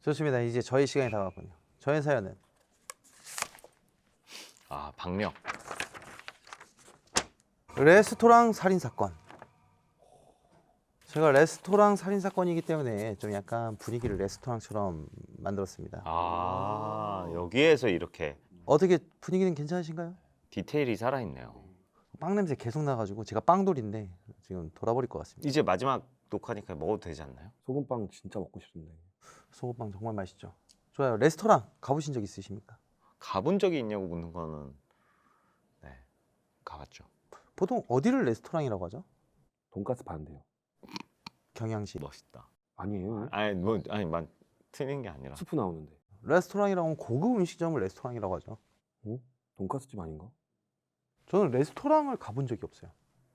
좋습니다. 이제 저희 시간이 다가왔군요. 저의 사연은 아, 박력. 레스토랑 살인 사건. 제가 레스토랑 살인 사건이기 때문에 좀 약간 분위기를 레스토랑처럼 만들었습니다. 아, 여기에서 이렇게 어떻게 분위기는 괜찮으신가요? 디테일이 살아있네요. 빵 냄새 계속 나가지고 제가 빵돌인데 지금 돌아버릴 것 같습니다. 이제 마지막 녹화니까 먹어도 되지 않나요? 소금빵 진짜 먹고 싶은데. 소금빵 정말 맛있죠. 좋아요. 레스토랑 가보신 적 있으십니까? 가본 적이 있냐고 묻는 거는 네, 가봤죠. 보통 어디를 레스토랑이라고 하죠? 돈가스 파는데요. 경양식. 멋있다. 아니에요. 아니 트는 게 아니라 스프 나오는데. 레스토랑이라고 하면 고급 음식점을 레스토랑이라고 하죠. 돈가스집 아닌가? 저는 레스토랑을 가본 적이 없어요.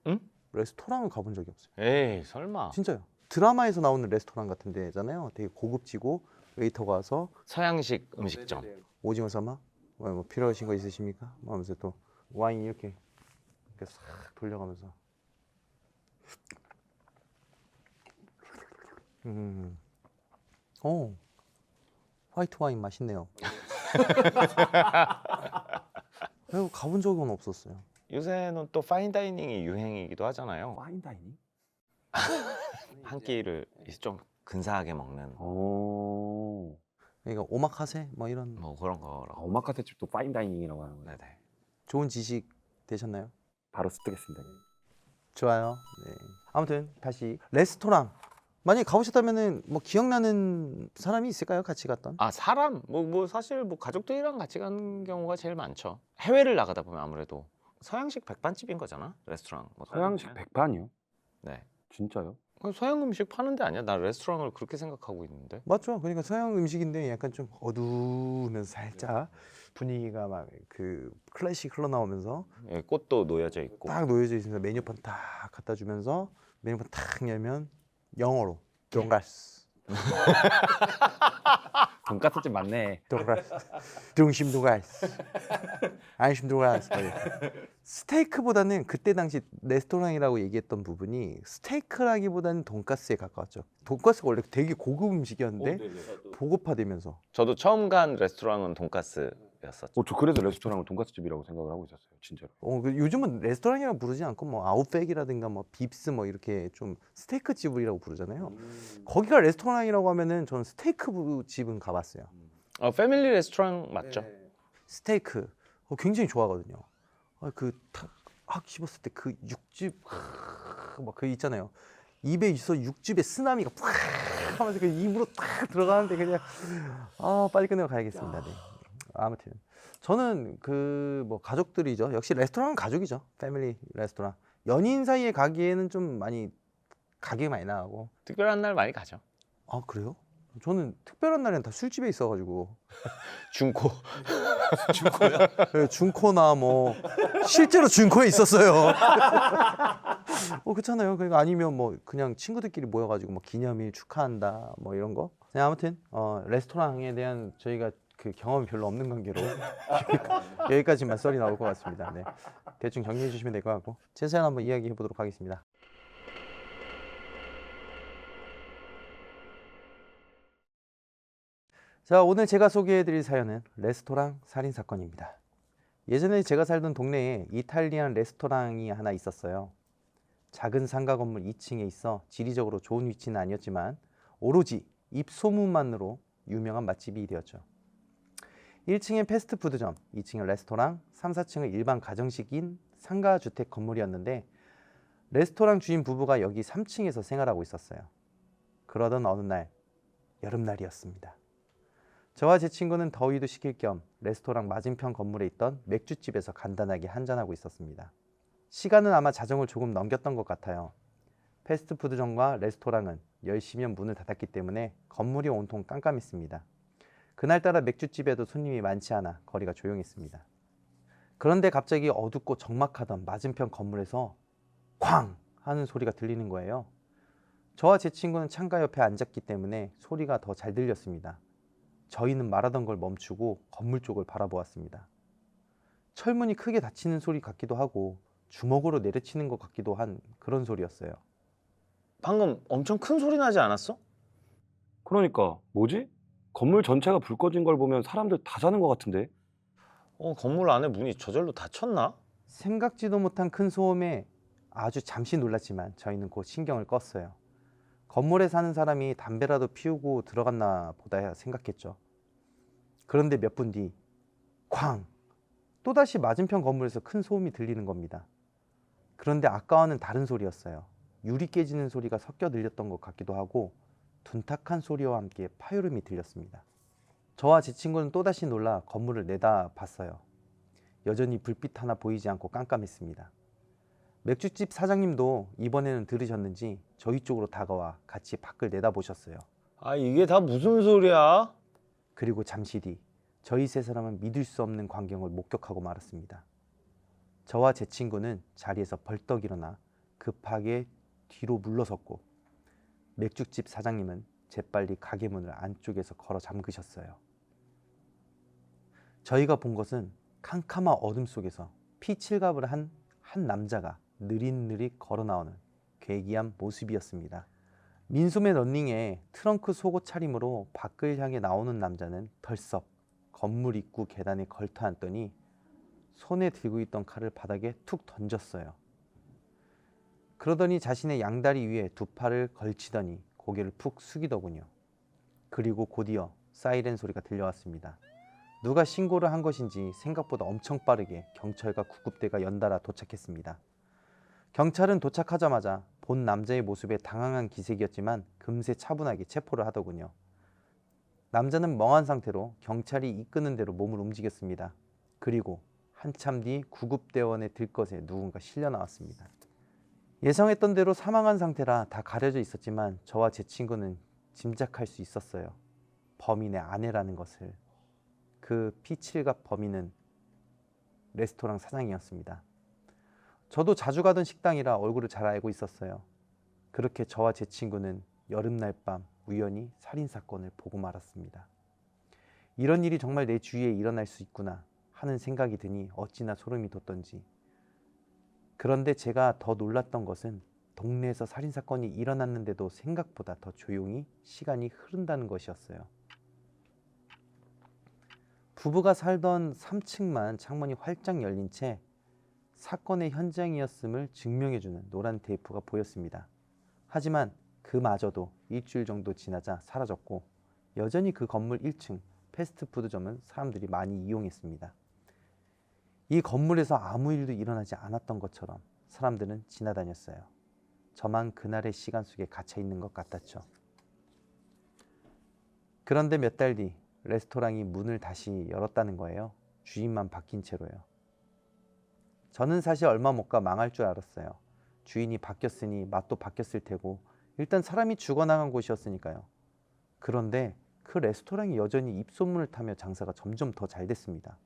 응? 레스토랑을 가본 적이 없어요. 에이 설마. 진짜요. 드라마에서 나오는 레스토랑 같은 데잖아요. 되게 고급지고 웨이터가 와서 서양식 음식점. 오징어 삼아 뭐 필요하신 거 있으십니까? 뭐 하면서 또 와인 이렇게 싹 돌려가면서 화이트 와인 맛있네요. 그리고 가본 적은 없었어요. 요새는 또 파인다이닝이 유행이기도 하잖아요. 파인다이닝? 한 끼를 이제 좀 근사하게 먹는 오. 그러니까 오마카세 뭐 이런 뭐 그런 아, 거라고. 오마카세 집도 파인다이닝이라고 하는 거예요. 네네. 좋은 지식 되셨나요? 바로 쓰겠습니다. 좋아요. 네. 아무튼 다시 레스토랑 만약에 가보셨다면은 뭐 기억나는 사람이 있을까요? 같이 갔던? 아 사람 뭐 사실 뭐 가족들이랑 같이 가는 경우가 제일 많죠. 해외를 나가다 보면 아무래도 서양식 백반집인 거잖아 레스토랑. 뭐 서양식 백반이요? 네. 진짜요? 서양 음식 파는 데 아니야? 나 레스토랑을 그렇게 생각하고 있는데. 맞죠. 그러니까 서양 음식인데 약간 좀 어두우면서 살짝 분위기가 막 그 클래식 흘러나오면서 예, 꽃도 놓여져 있고. 딱 놓여져 있으면서 메뉴판 딱 갖다 주면서 메뉴판 딱 열면 영어로 돈가스, 돈가스집 맞네. 돈가스, 등심 돈가스, 안심 돈가스. 뭐 이렇게. 스테이크보다는 그때 당시 레스토랑이라고 얘기했던 부분이 스테이크라기보다는 돈가스에 가까웠죠. 돈가스가 원래 되게 고급 음식이었는데 보급화되면서 저도 처음 간 레스토랑은 돈가스였었죠. 저 그래서 레스토랑을 돈가스집이라고 생각을 하고 있었어요. 진짜로. 요즘은 레스토랑이라고 부르지 않고 뭐 아웃백이라든가 뭐 빕스 뭐 이렇게 좀 스테이크 집이라고 부르잖아요. 거기가 레스토랑이라고 하면은 저는 스테이크 집은 가봤어요. 패밀리 레스토랑 맞죠? 스테이크 굉장히 좋아하거든요. 그 씹었을 때 그 육즙 막 그 있잖아요. 입에 있어 육즙의 쓰나미가 팍 하면서 그 입으로 딱 들어가는데 그냥 빨리 끝내고 가야겠습니다. 네. 아무튼 저는 그 뭐 가족들이죠. 역시 레스토랑은 가족이죠. 패밀리 레스토랑. 연인 사이에 가기에는 좀 많이 가격이 많이 나가고. 특별한 날 많이 가죠. 아 그래요? 저는 특별한 날엔 다 술집에 있어가지고 중코. 네, 중코나 뭐 실제로 중코에 있었어요. 그렇잖아요. 그러니까 아니면 뭐 그냥 친구들끼리 모여가지고 뭐 기념일 축하한다 뭐 이런 거. 네, 아무튼 레스토랑에 대한 저희가 그 경험이 별로 없는 관계로 여기까지만 썰이 나올 것 같습니다. 네. 대충 정리해 주시면 될 것 같고 제 사연 한번 이야기해 보도록 하겠습니다. 자, 오늘 제가 소개해드릴 사연은 레스토랑 살인 사건입니다. 예전에 제가 살던 동네에 이탈리안 레스토랑이 하나 있었어요. 작은 상가 건물 2층에 있어 지리적으로 좋은 위치는 아니었지만 오로지 입소문만으로 유명한 맛집이 되었죠. 1층엔 패스트푸드점, 2층엔 레스토랑, 3, 4층은 일반 가정식인 상가주택 건물이었는데 레스토랑 주인 부부가 여기 3층에서 생활하고 있었어요. 그러던 어느 날, 여름날이었습니다. 저와 제 친구는 더위도 식힐 겸 레스토랑 맞은편 건물에 있던 맥주집에서 간단하게 한잔하고 있었습니다. 시간은 아마 자정을 조금 넘겼던 것 같아요. 패스트푸드점과 레스토랑은 10시면 문을 닫았기 때문에 건물이 온통 깜깜했습니다. 그날따라 맥주집에도 손님이 많지 않아 거리가 조용했습니다. 그런데 갑자기 어둡고 적막하던 맞은편 건물에서 쾅! 하는 소리가 들리는 거예요. 저와 제 친구는 창가 옆에 앉았기 때문에 소리가 더 잘 들렸습니다. 저희는 말하던 걸 멈추고 건물 쪽을 바라보았습니다. 철문이 크게 닫히는 소리 같기도 하고 주먹으로 내려치는 것 같기도 한 그런 소리였어요. 방금 엄청 큰 소리 나지 않았어? 그러니까 뭐지? 건물 전체가 불 꺼진 걸 보면 사람들 다 자는 것 같은데. 건물 안에 문이 저절로 닫혔나? 생각지도 못한 큰 소음에 아주 잠시 놀랐지만 저희는 곧 신경을 껐어요. 건물에 사는 사람이 담배라도 피우고 들어갔나 보다 생각했죠. 그런데 몇 분 뒤 쾅! 또다시 맞은편 건물에서 큰 소음이 들리는 겁니다. 그런데 아까와는 다른 소리였어요. 유리 깨지는 소리가 섞여 들렸던 것 같기도 하고 둔탁한 소리와 함께 파열음이 들렸습니다. 저와 제 친구는 또다시 놀라 건물을 내다봤어요. 여전히 불빛 하나 보이지 않고 깜깜했습니다. 맥주집 사장님도 이번에는 들으셨는지 저희 쪽으로 다가와 같이 밖을 내다보셨어요. 아, 이게 다 무슨 소리야? 그리고 잠시 뒤 저희 세 사람은 믿을 수 없는 광경을 목격하고 말았습니다. 저와 제 친구는 자리에서 벌떡 일어나 급하게 뒤로 물러섰고 맥주집 사장님은 재빨리 가게 문을 안쪽에서 걸어 잠그셨어요. 저희가 본 것은 캄캄한 어둠 속에서 피칠갑을 한 남자가 느릿느릿 걸어 나오는 괴기한 모습이었습니다. 민소매 런닝에 트렁크 속옷 차림으로 밖을 향해 나오는 남자는 덜썩 건물 입구 계단에 걸터 앉더니 손에 들고 있던 칼을 바닥에 툭 던졌어요. 그러더니 자신의 양다리 위에 두 팔을 걸치더니 고개를 푹 숙이더군요. 그리고 곧이어 사이렌 소리가 들려왔습니다. 누가 신고를 한 것인지 생각보다 엄청 빠르게 경찰과 구급대가 연달아 도착했습니다. 경찰은 도착하자마자 본 남자의 모습에 당황한 기색이었지만 금세 차분하게 체포를 하더군요. 남자는 멍한 상태로 경찰이 이끄는 대로 몸을 움직였습니다. 그리고 한참 뒤 구급대원의 들것에 누군가 실려 나왔습니다. 예상했던 대로 사망한 상태라 다 가려져 있었지만 저와 제 친구는 짐작할 수 있었어요. 범인의 아내라는 것을. 그 피칠갑 범인은 레스토랑 사장이었습니다. 저도 자주 가던 식당이라 얼굴을 잘 알고 있었어요. 그렇게 저와 제 친구는 여름날 밤 우연히 살인사건을 보고 말았습니다. 이런 일이 정말 내 주위에 일어날 수 있구나 하는 생각이 드니 어찌나 소름이 돋던지. 그런데 제가 더 놀랐던 것은 동네에서 살인사건이 일어났는데도 생각보다 더 조용히 시간이 흐른다는 것이었어요. 부부가 살던 3층만 창문이 활짝 열린 채 사건의 현장이었음을 증명해주는 노란 테이프가 보였습니다. 하지만 그마저도 일주일 정도 지나자 사라졌고 여전히 그 건물 1층 패스트푸드점은 사람들이 많이 이용했습니다. 이 건물에서 아무 일도 일어나지 않았던 것처럼 사람들은 지나다녔어요. 저만 그날의 시간 속에 갇혀 있는 것 같았죠. 그런데 몇 달 뒤 레스토랑이 문을 다시 열었다는 거예요. 주인만 바뀐 채로요. 저는 사실 얼마 못 가 망할 줄 알았어요. 주인이 바뀌었으니 맛도 바뀌었을 테고 일단 사람이 죽어나간 곳이었으니까요. 그런데 그 레스토랑이 여전히 입소문을 타며 장사가 점점 더 잘 됐습니다.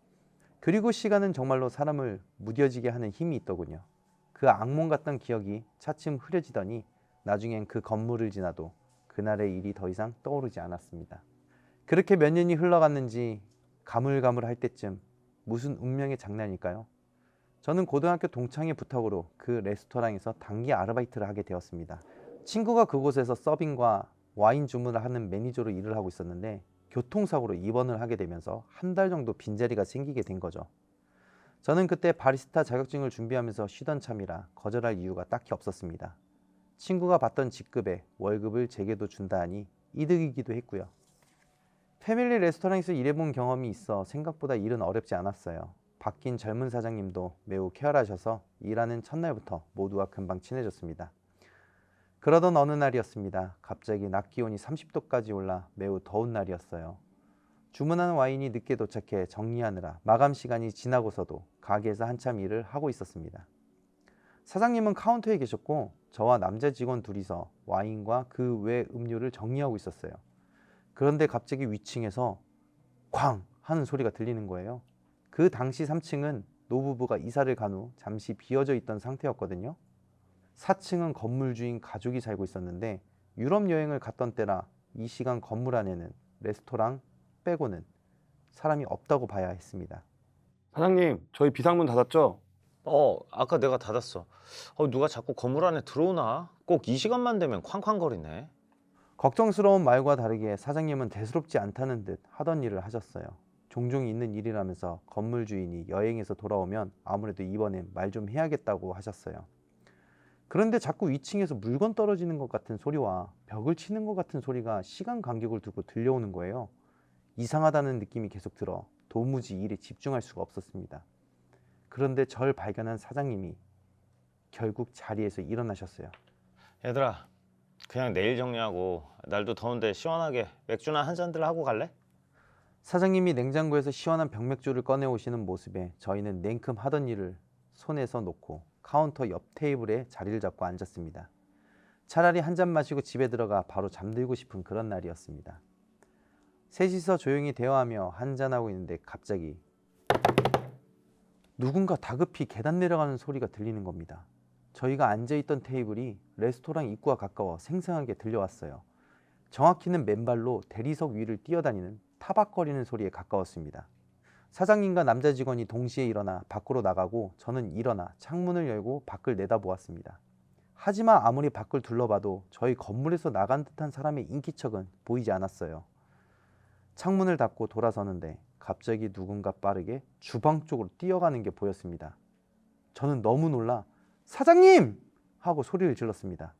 그리고 시간은 정말로 사람을 무뎌지게 하는 힘이 있더군요. 그 악몽 같던 기억이 차츰 흐려지더니 나중엔 그 건물을 지나도 그날의 일이 더 이상 떠오르지 않았습니다. 그렇게 몇 년이 흘러갔는지 가물가물할 때쯤 무슨 운명의 장난일까요? 저는 고등학교 동창의 부탁으로 그 레스토랑에서 단기 아르바이트를 하게 되었습니다. 친구가 그곳에서 서빙과 와인 주문을 하는 매니저로 일을 하고 있었는데 교통사고로 입원을 하게 되면서 한 달 정도 빈자리가 생기게 된 거죠. 저는 그때 바리스타 자격증을 준비하면서 쉬던 참이라 거절할 이유가 딱히 없었습니다. 친구가 받던 직급에 월급을 제게도 준다 하니 이득이기도 했고요. 패밀리 레스토랑에서 일해본 경험이 있어 생각보다 일은 어렵지 않았어요. 바뀐 젊은 사장님도 매우 쾌활하셔서 일하는 첫날부터 모두와 금방 친해졌습니다. 그러던 어느 날이었습니다. 갑자기 낮 기온이 30도까지 올라 매우 더운 날이었어요. 주문한 와인이 늦게 도착해 정리하느라 마감 시간이 지나고서도 가게에서 한참 일을 하고 있었습니다. 사장님은 카운터에 계셨고 저와 남자 직원 둘이서 와인과 그 외 음료를 정리하고 있었어요. 그런데 갑자기 위층에서 쾅 하는 소리가 들리는 거예요. 그 당시 3층은 노부부가 이사를 간 후 잠시 비어져 있던 상태였거든요. 4층은 건물 주인 가족이 살고 있었는데 유럽 여행을 갔던 때라 이 시간 건물 안에는 레스토랑 빼고는 사람이 없다고 봐야 했습니다. 사장님, 저희 비상문 닫았죠? 아까 내가 닫았어. 누가 자꾸 건물 안에 들어오나? 꼭 이 시간만 되면 쾅쾅거리네. 걱정스러운 말과 다르게 사장님은 대수롭지 않다는 듯 하던 일을 하셨어요. 종종 있는 일이라면서 건물 주인이 여행에서 돌아오면 아무래도 이번엔 말 좀 해야겠다고 하셨어요. 그런데 자꾸 위층에서 물건 떨어지는 것 같은 소리와 벽을 치는 것 같은 소리가 시간 간격을 두고 들려오는 거예요. 이상하다는 느낌이 계속 들어 도무지 일에 집중할 수가 없었습니다. 그런데 절 발견한 사장님이 결국 자리에서 일어나셨어요. 얘들아, 그냥 내일 정리하고 날도 더운데 시원하게 맥주나 한 잔들 하고 갈래? 사장님이 냉장고에서 시원한 병맥주를 꺼내오시는 모습에 저희는 냉큼 하던 일을 손에서 놓고 카운터 옆 테이블에 자리를 잡고 앉았습니다. 차라리 한 잔 마시고 집에 들어가 바로 잠들고 싶은 그런 날이었습니다. 셋이서 조용히 대화하며 한잔하고 있는데 갑자기 누군가 다급히 계단 내려가는 소리가 들리는 겁니다. 저희가 앉아있던 테이블이 레스토랑 입구와 가까워 생생하게 들려왔어요. 정확히는 맨발로 대리석 위를 뛰어다니는 타박거리는 소리에 가까웠습니다. 사장님과 남자 직원이 동시에 일어나 밖으로 나가고 저는 일어나 창문을 열고 밖을 내다보았습니다. 하지만 아무리 밖을 둘러봐도 저희 건물에서 나간 듯한 사람의 인기척은 보이지 않았어요. 창문을 닫고 돌아서는데 갑자기 누군가 빠르게 주방 쪽으로 뛰어가는 게 보였습니다. 저는 너무 놀라 "사장님!" 하고 소리를 질렀습니다.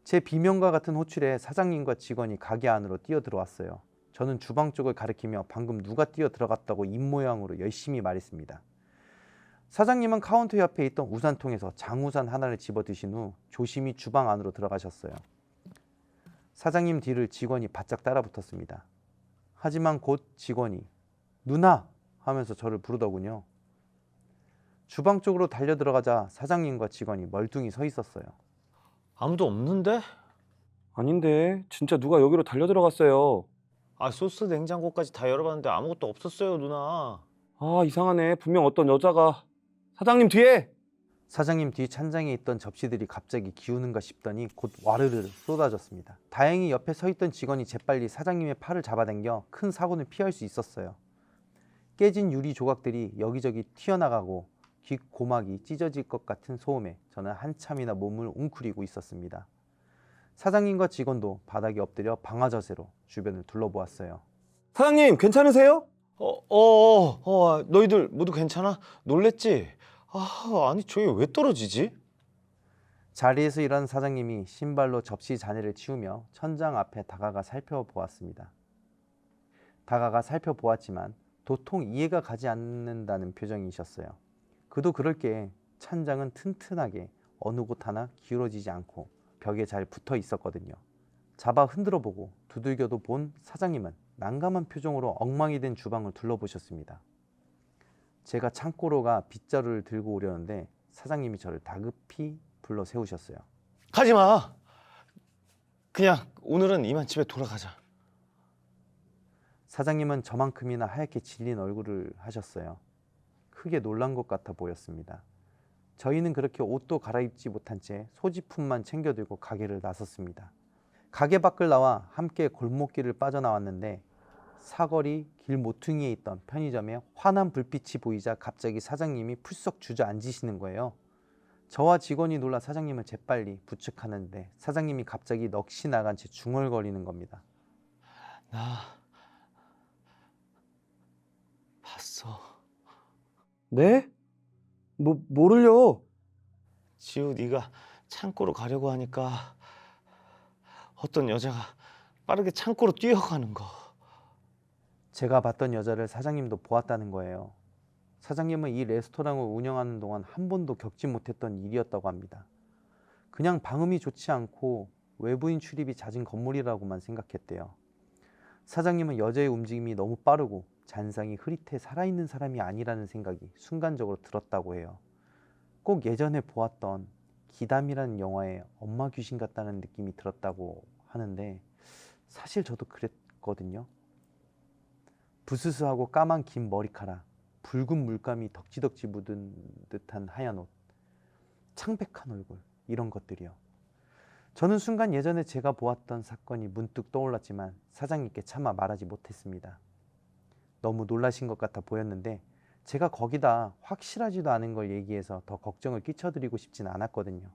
제 비명과 같은 호출에 사장님과 직원이 가게 안으로 뛰어들어왔어요. 저는 주방 쪽을 가리키며 방금 누가 뛰어 들어갔다고 입모양으로 열심히 말했습니다. 사장님은 카운터 옆에 있던 우산통에서 장우산 하나를 집어 드신 후 조심히 주방 안으로 들어가셨어요. 사장님 뒤를 직원이 바짝 따라붙었습니다. 하지만 곧 직원이 "누나!" 하면서 저를 부르더군요. 주방 쪽으로 달려 들어가자 사장님과 직원이 멀뚱히 서 있었어요. 아무도 없는데? 아닌데 진짜 누가 여기로 달려 들어갔어요. 아, 소스 냉장고까지 다 열어봤는데 아무것도 없었어요, 누나. 아 이상하네. 분명 어떤 여자가 사장님 뒤에. 사장님 뒤 찬장에 있던 접시들이 갑자기 기우는가 싶더니 곧 와르르 쏟아졌습니다. 다행히 옆에 서 있던 직원이 재빨리 사장님의 팔을 잡아당겨 큰 사고는 피할 수 있었어요. 깨진 유리 조각들이 여기저기 튀어나가고 귓고막이 찢어질 것 같은 소음에 저는 한참이나 몸을 웅크리고 있었습니다. 사장님과 직원도 바닥에 엎드려 방아자세로 주변을 둘러보았어요. 사장님 괜찮으세요? 너희들 모두 괜찮아? 놀랬지? 아니 저기 왜 떨어지지? 자리에서 일어난 사장님이 신발로 접시 잔해를 치우며 천장 앞에 다가가 살펴보았습니다. 다가가 살펴보았지만 도통 이해가 가지 않는다는 표정이셨어요. 그도 그럴 게 찬장은 튼튼하게 어느 곳 하나 기울어지지 않고 벽에 잘 붙어 있었거든요. 잡아 흔들어 보고 두들겨도 본 사장님은 난감한 표정으로 엉망이 된 주방을 둘러보셨습니다. 제가 창고로 가 빗자루를 들고 오려는데 사장님이 저를 다급히 불러 세우셨어요. 가지 마. 그냥 오늘은 이만 집에 돌아가자. 사장님은 저만큼이나 하얗게 질린 얼굴을 하셨어요. 크게 놀란 것 같아 보였습니다. 저희는 그렇게 옷도 갈아입지 못한 채 소지품만 챙겨 들고 가게를 나섰습니다. 가게 밖을 나와 함께 골목길을 빠져나왔는데 사거리 길 모퉁이에 있던 편의점에 환한 불빛이 보이자 갑자기 사장님이 풀썩 주저앉으시는 거예요. 저와 직원이 놀라 사장님을 재빨리 부축하는데 사장님이 갑자기 넋이 나간 채 중얼거리는 겁니다. 나 봤어. 네? 뭐를요? 지우 네가 창고로 가려고 하니까 어떤 여자가 빠르게 창고로 뛰어가는 거. 제가 봤던 여자를 사장님도 보았다는 거예요. 사장님은 이 레스토랑을 운영하는 동안 한 번도 겪지 못했던 일이었다고 합니다. 그냥 방음이 좋지 않고 외부인 출입이 잦은 건물이라고만 생각했대요. 사장님은 여자의 움직임이 너무 빠르고 잔상이 흐릿해 살아있는 사람이 아니라는 생각이 순간적으로 들었다고 해요. 꼭 예전에 보았던 기담이라는 영화의 엄마 귀신 같다는 느낌이 들었다고 하는데 사실 저도 그랬거든요. 부스스하고 까만 긴 머리카락, 붉은 물감이 덕지덕지 묻은 듯한 하얀 옷, 창백한 얼굴, 이런 것들이요. 저는 순간 예전에 제가 보았던 사건이 문득 떠올랐지만 사장님께 차마 말하지 못했습니다. 너무 놀라신 것 같아 보였는데 제가 거기다 확실하지도 않은 걸 얘기해서 더 걱정을 끼쳐드리고 싶진 않았거든요.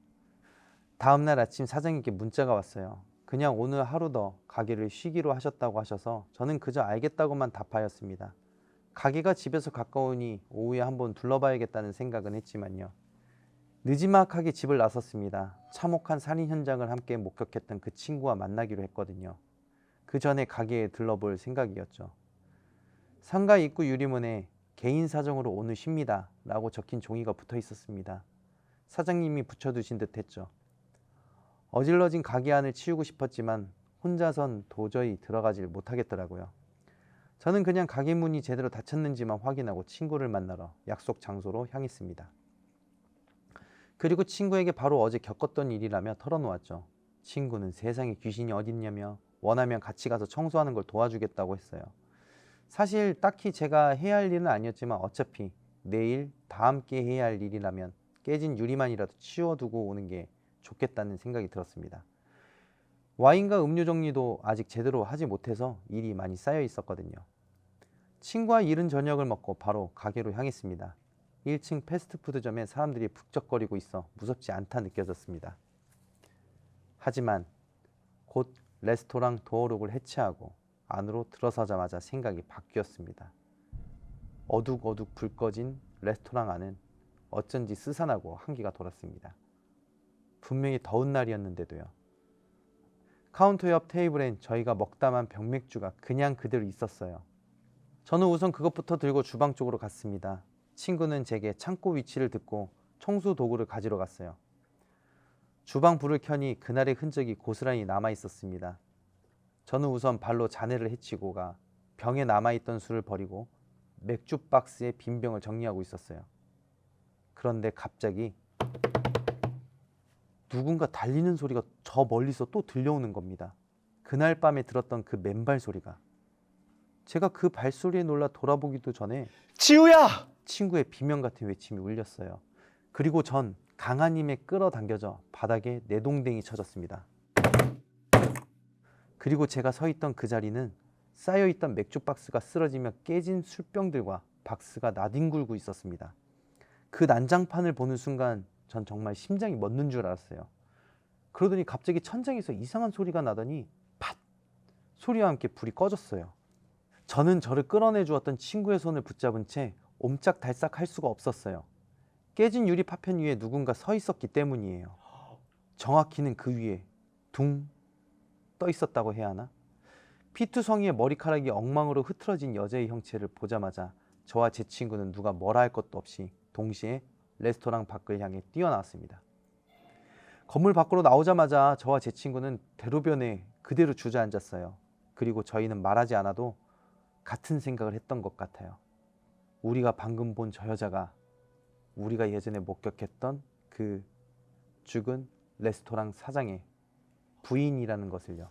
다음날 아침 사장님께 문자가 왔어요. 그냥 오늘 하루 더 가게를 쉬기로 하셨다고 하셔서 저는 그저 알겠다고만 답하였습니다. 가게가 집에서 가까우니 오후에 한번 둘러봐야겠다는 생각은 했지만요. 느지막하게 집을 나섰습니다. 참혹한 살인 현장을 함께 목격했던 그 친구와 만나기로 했거든요. 그 전에 가게에 들러볼 생각이었죠. 상가 입구 유리문에 개인 사정으로 오늘 쉽니다 라고 적힌 종이가 붙어 있었습니다. 사장님이 붙여두신 듯 했죠. 어질러진 가게 안을 치우고 싶었지만 혼자선 도저히 들어가질 못하겠더라고요. 저는 그냥 가게 문이 제대로 닫혔는지만 확인하고 친구를 만나러 약속 장소로 향했습니다. 그리고 친구에게 바로 어제 겪었던 일이라며 털어놓았죠. 친구는 세상에 귀신이 어딨냐며 원하면 같이 가서 청소하는 걸 도와주겠다고 했어요. 사실 딱히 제가 해야 할 일은 아니었지만 어차피 내일 다 함께 해야 할 일이라면 깨진 유리만이라도 치워두고 오는 게 좋겠다는 생각이 들었습니다. 와인과 음료 정리도 아직 제대로 하지 못해서 일이 많이 쌓여 있었거든요. 친구와 이른 저녁을 먹고 바로 가게로 향했습니다. 1층 패스트푸드점에 사람들이 북적거리고 있어 무섭지 않다 느껴졌습니다. 하지만 곧 레스토랑 도어록을 해체하고 안으로 들어서자마자 생각이 바뀌었습니다. 어둑어둑 불 꺼진 레스토랑 안은 어쩐지 스산하고 한기가 돌았습니다. 분명히 더운 날이었는데도요. 카운터 옆 테이블엔 저희가 먹다만 병맥주가 그냥 그대로 있었어요. 저는 우선 그것부터 들고 주방 쪽으로 갔습니다. 친구는 제게 창고 위치를 듣고 청소 도구를 가지러 갔어요. 주방 불을 켜니 그날의 흔적이 고스란히 남아 있었습니다. 저는 우선 발로 잔해를 헤치고 가 병에 남아있던 술을 버리고 맥주 박스에 빈 병을 정리하고 있었어요. 그런데 갑자기 누군가 달리는 소리가 저 멀리서 또 들려오는 겁니다. 그날 밤에 들었던 그 맨발 소리가. 제가 그 발소리에 놀라 돌아보기도 전에 지우야! 친구의 비명 같은 외침이 울렸어요. 그리고 전 강한 힘에 끌어당겨져 바닥에 내동댕이 쳐졌습니다. 그리고 제가 서 있던 그 자리는 쌓여있던 맥주 박스가 쓰러지며 깨진 술병들과 박스가 나뒹굴고 있었습니다. 그 난장판을 보는 순간 전 정말 심장이 멎는 줄 알았어요. 그러더니 갑자기 천장에서 이상한 소리가 나더니 팟! 소리와 함께 불이 꺼졌어요. 저는 저를 끌어내 주었던 친구의 손을 붙잡은 채 옴짝달싹 할 수가 없었어요. 깨진 유리 파편 위에 누군가 서 있었기 때문이에요. 정확히는 그 위에 둥 떠 있었다고 해야 하나? 피투성이의 머리카락이 엉망으로 흐트러진 여자의 형체를 보자마자 저와 제 친구는 누가 뭐라 할 것도 없이 동시에 레스토랑 밖을 향해 뛰어나왔습니다. 건물 밖으로 나오자마자 저와 제 친구는 대로변에 그대로 주저앉았어요. 그리고 저희는 말하지 않아도 같은 생각을 했던 것 같아요. 우리가 방금 본 저 여자가 우리가 예전에 목격했던 그 죽은 레스토랑 사장의 부인이라는 것을요.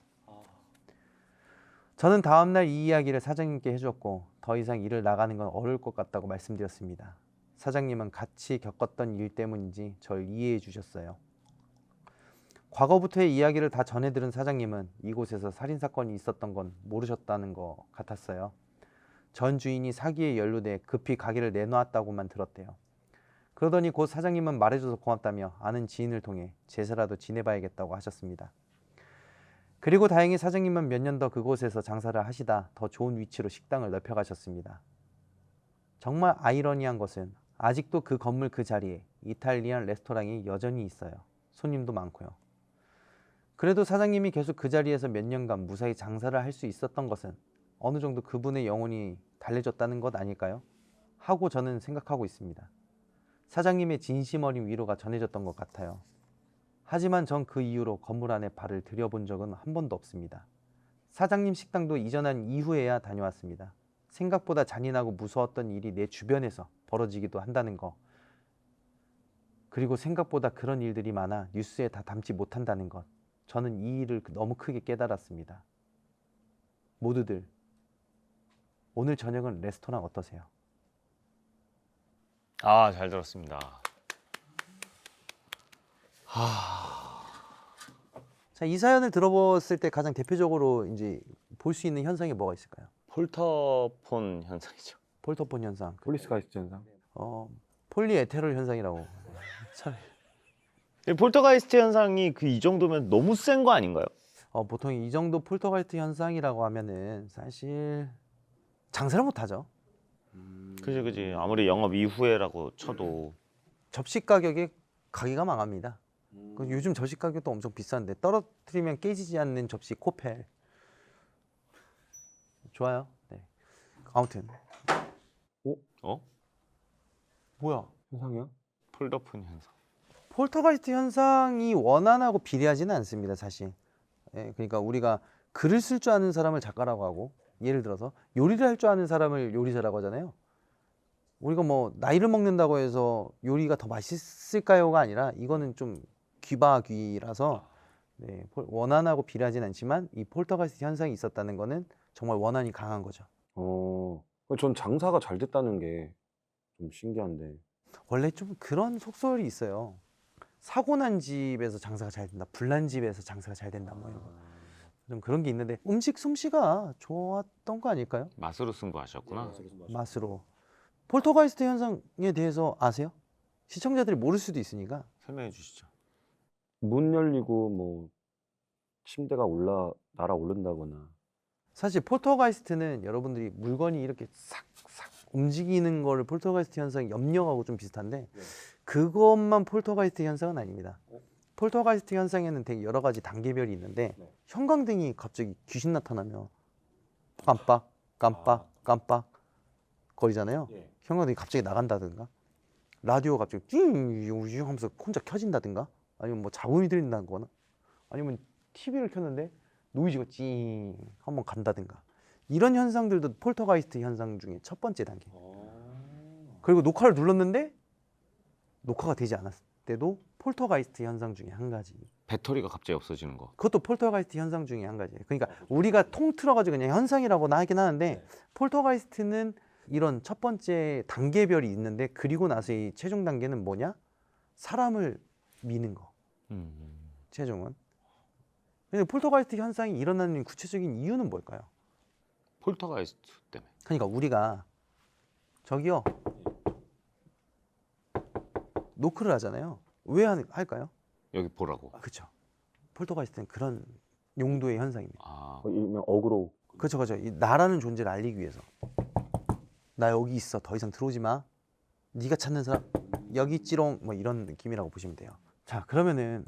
저는 다음날 이 이야기를 사장님께 해줬고 더 이상 일을 나가는 건 어려울 것 같다고 말씀드렸습니다. 사장님은 같이 겪었던 일 때문인지 저를 이해해 주셨어요. 과거부터의 이야기를 다 전해들은 사장님은 이곳에서 살인사건이 있었던 건 모르셨다는 것 같았어요. 전 주인이 사기에 연루돼 급히 가게를 내놓았다고만 들었대요. 그러더니 곧 사장님은 말해줘서 고맙다며 아는 지인을 통해 제사라도 지내봐야겠다고 하셨습니다. 그리고 다행히 사장님은 몇 년 더 그곳에서 장사를 하시다 더 좋은 위치로 식당을 넓혀가셨습니다. 정말 아이러니한 것은 아직도 그 건물 그 자리에 이탈리안 레스토랑이 여전히 있어요. 손님도 많고요. 그래도 사장님이 계속 그 자리에서 몇 년간 무사히 장사를 할 수 있었던 것은 어느 정도 그분의 영혼이 달래졌다는 것 아닐까요? 하고 저는 생각하고 있습니다. 사장님의 진심 어린 위로가 전해졌던 것 같아요. 하지만 전 그 이후로 건물 안에 발을 들여본 적은 한 번도 없습니다. 사장님 식당도 이전한 이후에야 다녀왔습니다. 생각보다 잔인하고 무서웠던 일이 내 주변에서 벌어지기도 한다는 거, 그리고 생각보다 그런 일들이 많아 뉴스에 다 담지 못한다는 것, 저는 이 일을 너무 크게 깨달았습니다. 모두들 오늘 저녁은 레스토랑 어떠세요? 아, 잘 들었습니다. 자, 이 사연을 들어봤을 때 가장 대표적으로 이제 볼 수 있는 현상이 뭐가 있을까요? 폴터폰 현상이죠. 폴터폰 현상, 폴리스가이스트 현상. 폴리에테롤 현상이라고. 참, 폴터가이스트 현상이 그 이 정도면 너무 센 거 아닌가요? 보통 이 정도 폴터가이스트 현상이라고 하면은 사실 장사를 못 하죠. 그지. 아무리 영업 이후에라고 쳐도 접시 가격에 가게가 망합니다. 요즘 접시 가격도 엄청 비싼데 떨어뜨리면 깨지지 않는 접시 코펠. 좋아요. 네. 아무튼 어? 뭐야? 현상이야? 폴더폰 현상. 폴터가이스트 현상이 원한하고 비례하지는 않습니다, 사실. 예, 그러니까 우리가 글을 쓸 줄 아는 사람을 작가라고 하고, 예를 들어서 요리를 할 줄 아는 사람을 요리사라고 하잖아요. 우리가 뭐 나이를 먹는다고 해서 요리가 더 맛있을까요가 아니라 이거는 좀 귀바귀라서 네, 원한하고 비례하진 않지만 이 폴터가이스트 현상이 있었다는 거는 정말 원한이 강한 거죠. 전 장사가 잘 됐다는 게 좀 신기한데. 원래 좀 그런 속설이 있어요. 사고 난 집에서 장사가 잘 된다, 불난 집에서 장사가 잘 된다, 뭐 이런 거. 좀 그런 게 있는데 음식 솜씨가 좋았던 거 아닐까요? 맛으로 승부하셨구나. 맛으로. 폴터가이스트 현상에 대해서 아세요? 시청자들이 모를 수도 있으니까. 설명해 주시죠. 문 열리고 뭐 침대가 날아오른다거나. 사실 폴터가이스트는 여러분들이 물건이 이렇게 싹싹 움직이는 거를 폴터가이스트 현상 염려하고 좀 비슷한데 그것만 폴터가이스트 현상은 아닙니다. 폴터가이스트 현상에는 되게 여러 가지 단계별이 있는데 형광등이 갑자기 귀신 나타나면 깜빡 깜빡 깜빡 거리잖아요. 형광등이 갑자기 나간다든가 라디오가 갑자기 띵 하면서 혼자 켜진다든가 아니면 뭐 잡음이 들린다거나 아니면 TV를 켰는데 노이즈가 찡 한번 간다든가 이런 현상들도 폴터가이스트 현상 중에 첫 번째 단계. 그리고 녹화를 눌렀는데 녹화가 되지 않았을 때도 폴터가이스트 현상 중에 한 가지. 배터리가 갑자기 없어지는 거. 그것도 폴터가이스트 현상 중에 한 가지예요. 그러니까 우리가 통틀어가지고 그냥 현상이라고나 하긴 하는데 폴터가이스트는 이런 첫 번째 단계별이 있는데 그리고 나서 이 최종 단계는 뭐냐? 사람을 미는 거. 최종은. 근데 폴터가이스트 현상이 일어나는 구체적인 이유는 뭘까요? 폴터가이스트 때문에. 그러니까 우리가 저기요 노크를 하잖아요. 왜 할까요? 여기 보라고. 그렇죠. 폴터가이스트는 그런 용도의 현상입니다. 아, 일명 어그로. 그렇죠, 그렇죠. 이 나라는 존재를 알리기 위해서 나 여기 있어, 더 이상 들어오지 마. 네가 찾는 사람 여기 있지롱, 뭐 이런 느낌이라고 보시면 돼요. 자, 그러면은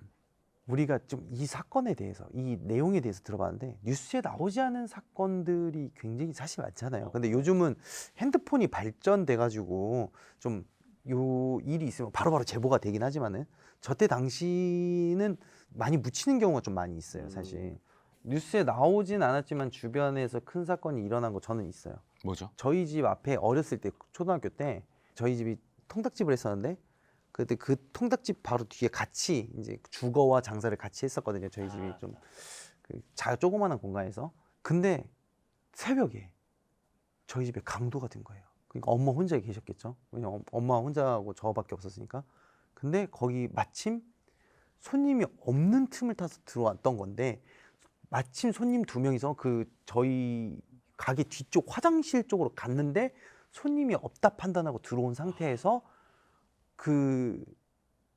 우리가 좀 이 사건에 대해서 이 내용에 대해서 들어봤는데 뉴스에 나오지 않은 사건들이 굉장히 사실 많잖아요. 근데 요즘은 핸드폰이 발전돼 가지고 좀 요 일이 있으면 바로바로 제보가 되긴 하지만은 저때 당시는 많이 묻히는 경우가 좀 많이 있어요, 사실. 뉴스에 나오진 않았지만 주변에서 큰 사건이 일어난 거 저는 있어요. 뭐죠? 저희 집 앞에 어렸을 때 초등학교 때 저희 집이 통닭집을 했었는데 그때 그 통닭집 바로 뒤에 같이 이제 주거와 장사를 같이 했었거든요. 저희 집이 좀 조그마한 공간에서. 근데 새벽에 저희 집에 강도가 든 거예요. 그러니까 엄마 혼자 계셨겠죠. 왜냐면 엄마 혼자하고 저밖에 없었으니까. 근데 거기 마침 손님이 없는 틈을 타서 들어왔던 건데 마침 손님 2명이서 그 저희 가게 뒤쪽 화장실 쪽으로 갔는데 손님이 없다 판단하고 들어온 상태에서 그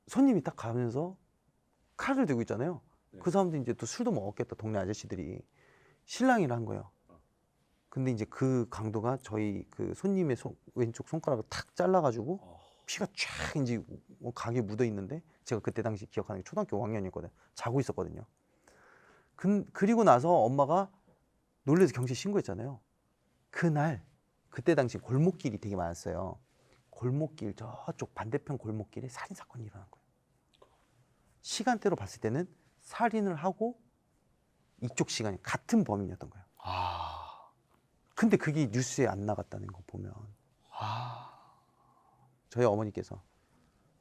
손님이 딱 가면서 칼을 들고 있잖아요. 그 사람들이 이제 또 술도 먹었겠다, 동네 아저씨들이. 실랑이를 한 거예요. 근데 이제 그 강도가 저희 그 손님의 왼쪽 손가락을 탁 잘라가지고 피가 쫙 이제 가게에 묻어 있는데 제가 그때 당시 기억하는 게 초등학교 5학년이었거든요. 자고 있었거든요. 그리고 나서 엄마가 놀래서 경찰에 신고했잖아요. 그날 그때 당시 골목길이 되게 많았어요. 골목길 저쪽 반대편 골목길에 살인 사건이 일어난 거예요. 시간대로 봤을 때는 살인을 하고 이쪽 시간이 같은 범인이었던 거예요. 근데 그게 뉴스에 안 나갔다는 거 보면 저희 어머니께서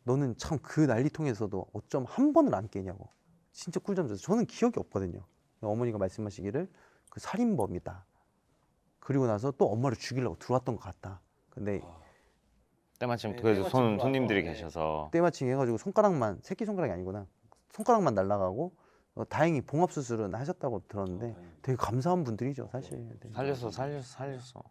너는 참 그 난리통에서도 어쩜 한 번을 안 깨냐고 진짜 꿀잠 잤어요. 저는 기억이 없거든요. 어머니가 말씀하시기를 그 살인범이다. 그리고 나서 또 엄마를 죽이려고 들어왔던 것 같다. 근데 때마침 그래도 손님들이 계셔서 때마침 해가지고 손가락만, 새끼 손가락이 아니구나, 손가락만 날아가고 다행히 봉합 수술은 하셨다고 들었는데 되게 감사한 분들이죠, 사실. 네. 살렸어.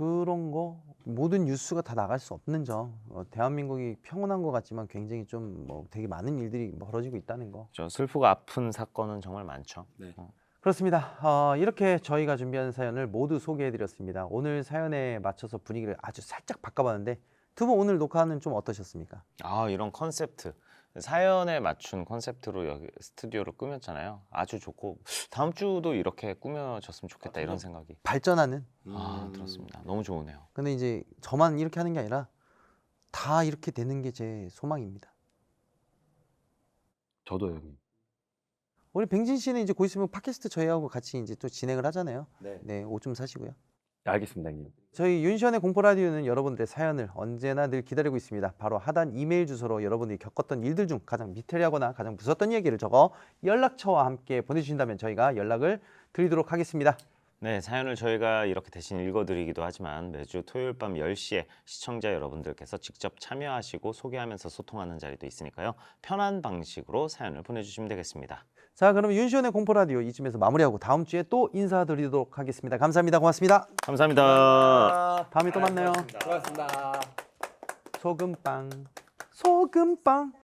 그런 거 모든 뉴스가 다 나갈 수 없는 점. 대한민국이 평온한 것 같지만 굉장히 좀 뭐 되게 많은 일들이 벌어지고 있다는 거. 저 슬프고 아픈 사건은 정말 많죠. 네. 그렇습니다. 이렇게 저희가 준비한 사연을 모두 소개해드렸습니다. 오늘 사연에 맞춰서 분위기를 아주 살짝 바꿔봤는데 두 분 오늘 녹화는 좀 어떠셨습니까? 아, 이런 컨셉트. 사연에 맞춘 컨셉트로 여기 스튜디오를 꾸몄잖아요. 아주 좋고 다음 주도 이렇게 꾸며졌으면 좋겠다 이런 생각이 발전하는. 들었습니다. 너무 좋으네요. 근데 이제 저만 이렇게 하는 게 아니라 다 이렇게 되는 게 제 소망입니다. 저도 형님. 우리 뱅진 씨는 이제 곧 있으면 팟캐스트 저희하고 같이 이제 또 진행을 하잖아요. 네. 네, 옷 좀 사시고요. 알겠습니다, 형님. 저희 윤시원의 공포라디오는 여러분들의 사연을 언제나 늘 기다리고 있습니다. 바로 하단 이메일 주소로 여러분들이 겪었던 일들 중 가장 미스터리하거나 가장 무서웠던 얘기를 적어 연락처와 함께 보내주신다면 저희가 연락을 드리도록 하겠습니다. 네, 사연을 저희가 이렇게 대신 읽어드리기도 하지만 매주 토요일 밤 10시에 시청자 여러분들께서 직접 참여하시고 소개하면서 소통하는 자리도 있으니까요. 편한 방식으로 사연을 보내주시면 되겠습니다. 자, 그럼 윤시원의 공포라디오 이쯤에서 마무리하고 다음 주에 또 인사드리도록 하겠습니다. 감사합니다. 고맙습니다. 감사합니다. 다음에 또 만나요. 고맙습니다. 소금빵, 소금빵.